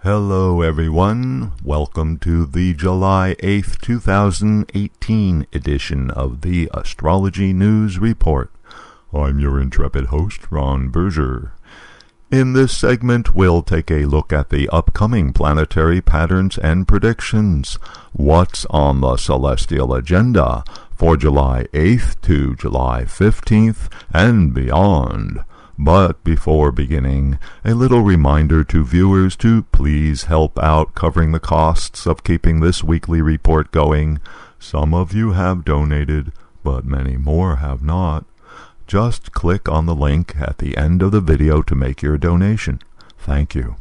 Hello everyone, welcome to the July 8th, 2018 edition of the Astrology News Report. I'm your intrepid host, Ron Berger. In this segment, we'll take a look at the upcoming planetary patterns and predictions. What's on the celestial agenda for July 8th to July 15th and beyond. But before beginning, a little reminder to viewers to please help out covering the costs of keeping this weekly report going. Some of you have donated, but many more have not. Just click on the link at the end of the video to make your donation. Thank you.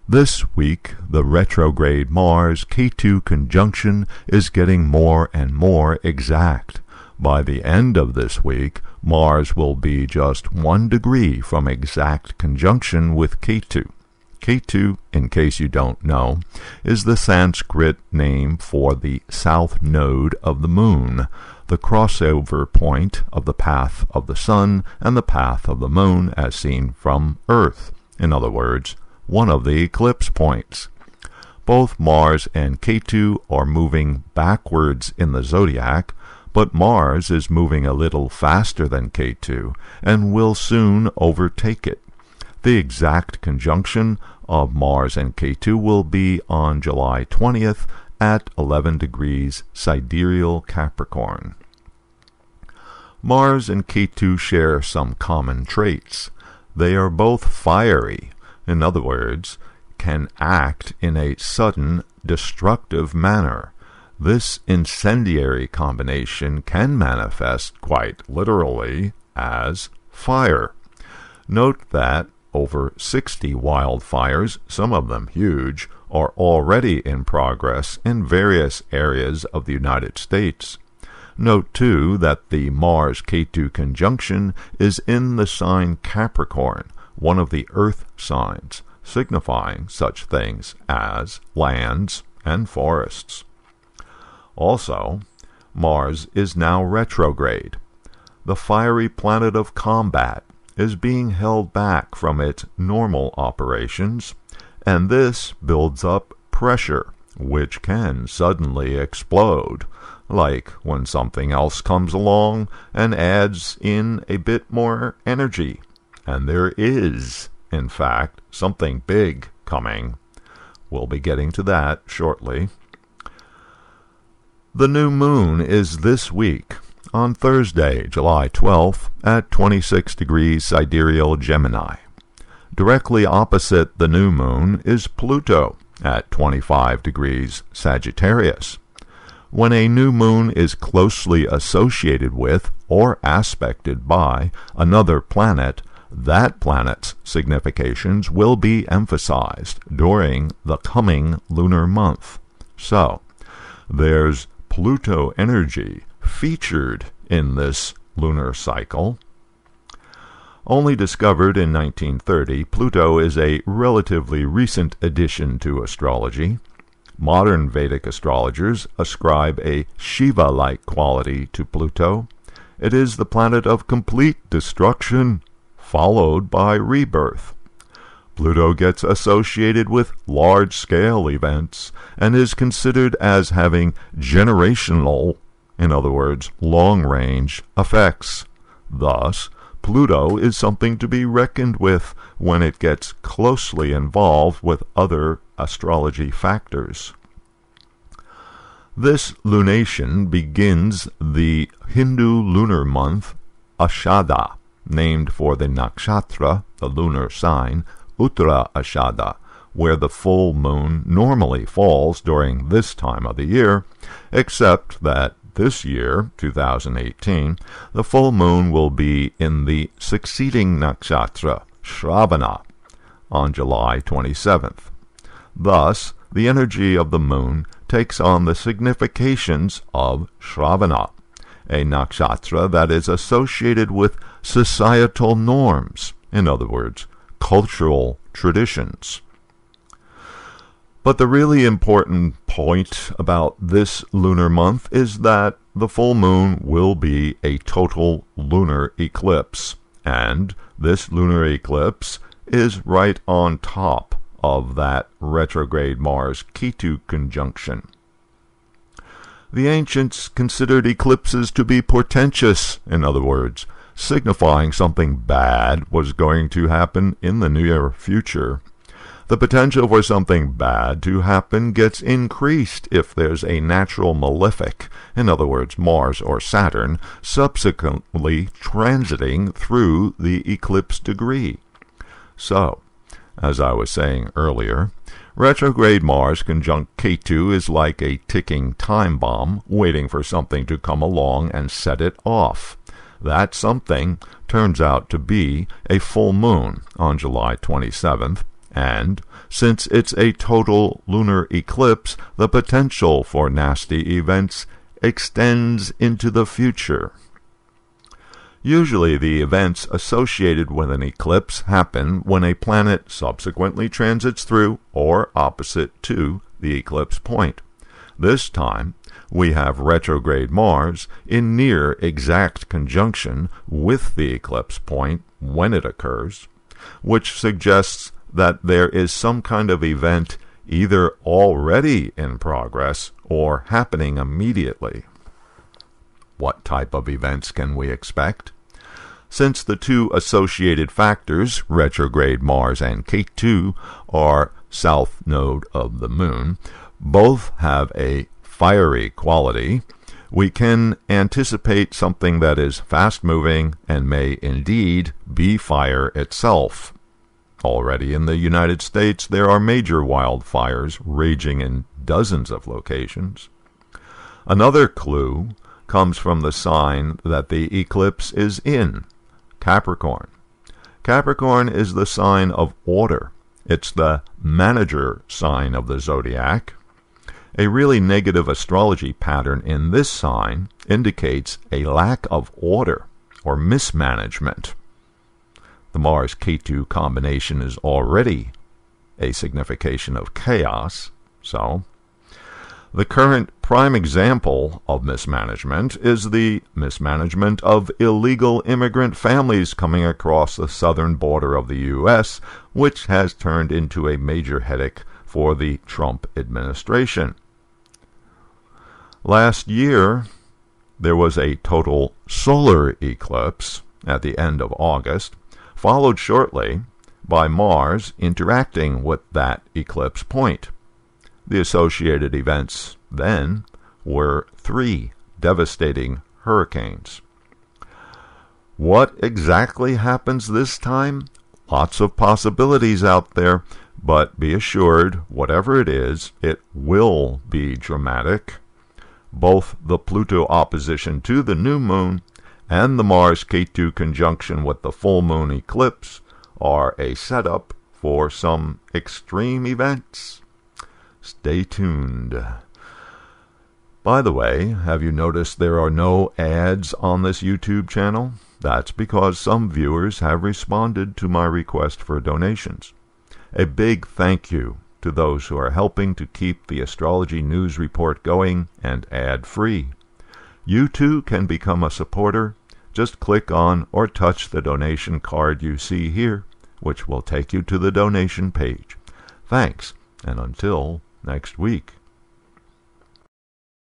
This week, the Retrograde Mars-Ketu Conjunction is getting more and more exact. By the end of this week, Mars will be just 1 degree from exact conjunction with Ketu. Ketu, in case you don't know, is the Sanskrit name for the south node of the moon, the crossover point of the path of the sun and the path of the moon as seen from Earth. In other words, one of the eclipse points. Both Mars and Ketu are moving backwards in the zodiac, but Mars is moving a little faster than Ketu and will soon overtake it. The exact conjunction of Mars and Ketu will be on July 20th at 11 degrees sidereal Capricorn. Mars and Ketu share some common traits. They are both fiery, in other words, can act in a sudden, destructive manner. This incendiary combination can manifest quite literally as fire. Note that over 60 wildfires, some of them huge, are already in progress in various areas of the United States. Note, too, that the Mars-Ketu conjunction is in the sign Capricorn, one of the earth signs, signifying such things as lands and forests. Also, Mars is now retrograde. The fiery planet of combat is being held back from its normal operations, and this builds up pressure, which can suddenly explode, like when something else comes along and adds in a bit more energy. And there is, in fact, something big coming. We'll be getting to that shortly. The new moon is this week, on Thursday, July 12th, at 26 degrees sidereal Gemini. Directly opposite the new moon is Pluto at 25 degrees Sagittarius. When a new moon is closely associated with or aspected by another planet, that planet's significations will be emphasized during the coming lunar month. So, there's Pluto energy featured in this lunar cycle. Only discovered in 1930, Pluto is a relatively recent addition to astrology. Modern Vedic astrologers ascribe a Shiva-like quality to Pluto. It is the planet of complete destruction, followed by rebirth. Pluto gets associated with large-scale events and is considered as having generational, in other words, long-range effects. Thus, Pluto is something to be reckoned with when it gets closely involved with other astrology factors. This lunation begins the Hindu lunar month Ashada, named for the nakshatra, the lunar sign, Uttara Ashada, where the full moon normally falls during this time of the year, except that this year, 2018, the full moon will be in the succeeding nakshatra, Shravana, on July 27th. Thus, the energy of the moon takes on the significations of Shravana, a nakshatra that is associated with societal norms, in other words, cultural traditions. But the really important point about this lunar month is that the full moon will be a total lunar eclipse, and this lunar eclipse is right on top of that retrograde Mars-Ketu conjunction. The ancients considered eclipses to be portentous, in other words, signifying something bad was going to happen in the near future. The potential for something bad to happen gets increased if there's a natural malefic, in other words, Mars or Saturn, subsequently transiting through the eclipse degree. So, as I was saying earlier, retrograde Mars conjunct Ketu is like a ticking time bomb waiting for something to come along and set it off. That something turns out to be a full moon on July 27th, and since it's a total lunar eclipse, the potential for nasty events extends into the future. Usually the events associated with an eclipse happen when a planet subsequently transits through or opposite to the eclipse point. This time, we have retrograde Mars in near exact conjunction with the eclipse point when it occurs, which suggests that there is some kind of event either already in progress or happening immediately. What type of events can we expect? Since the two associated factors, retrograde Mars and Ketu, are south node of the moon, both have a fiery quality, we can anticipate something that is fast-moving and may indeed be fire itself. Already in the United States, there are major wildfires raging in dozens of locations. Another clue comes from the sign that the eclipse is in, Capricorn. Capricorn is the sign of order. It's the manager sign of the zodiac. A really negative astrology pattern in this sign indicates a lack of order or mismanagement. The Mars-Ketu combination is already a signification of chaos, so the current prime example of mismanagement is the mismanagement of illegal immigrant families coming across the southern border of the U.S., which has turned into a major headache for the Trump administration. Last year, there was a total solar eclipse at the end of August, followed shortly by Mars interacting with that eclipse point. The associated events then were 3 devastating hurricanes. What exactly happens this time? Lots of possibilities out there, but be assured, whatever it is, it will be dramatic. Both the Pluto opposition to the new moon and the Mars-Ketu conjunction with the full moon eclipse are a setup for some extreme events. Stay tuned. By the way, have you noticed there are no ads on this YouTube channel? That's because some viewers have responded to my request for donations. A big thank you to those who are helping to keep the Astrology News Report going and ad-free. You too can become a supporter. Just click on or touch the donation card you see here, which will take you to the donation page. Thanks, and until next week.